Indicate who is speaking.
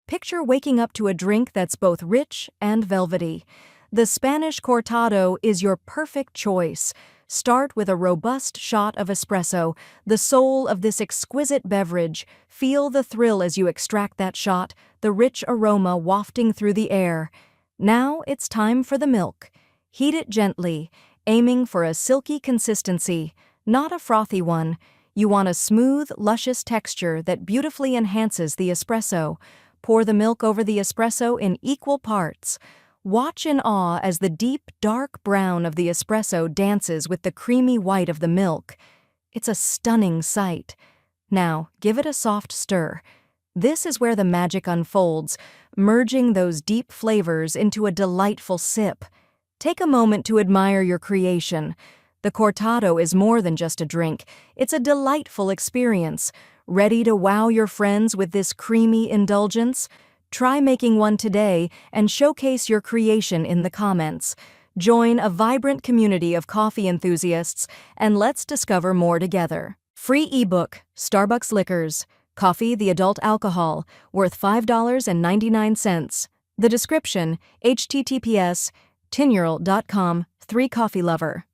Speaker 1: Picture waking up to a drink that's both rich and velvety. The Spanish Cortado is your perfect choice. Start with a robust shot of espresso, the soul of this exquisite beverage. Feel the thrill as you extract that shot, the rich aroma wafting through the air. Now it's time for the milk. Heat it gently, aiming for a silky consistency, not a frothy one. You want a smooth, luscious texture that beautifully enhances the espresso. Pour the milk over the espresso in equal parts. Watch in awe as the deep, dark brown of the espresso dances with the creamy white of the milk. It's a stunning sight. Now, give it a soft stir. This is where the magic unfolds, merging those deep flavors into a delightful sip. Take a moment to admire your creation. The Cortado is more than just a drink. It's a delightful experience. Ready to wow your friends with this creamy indulgence? Try making one today and showcase your creation in the comments. Join a vibrant community of coffee enthusiasts and let's discover more together. Free ebook, Starbucks Liquors, Coffee the Adult Alcohol, worth $5.99. The description, https://tinyurl.com, 3 Coffee Lover.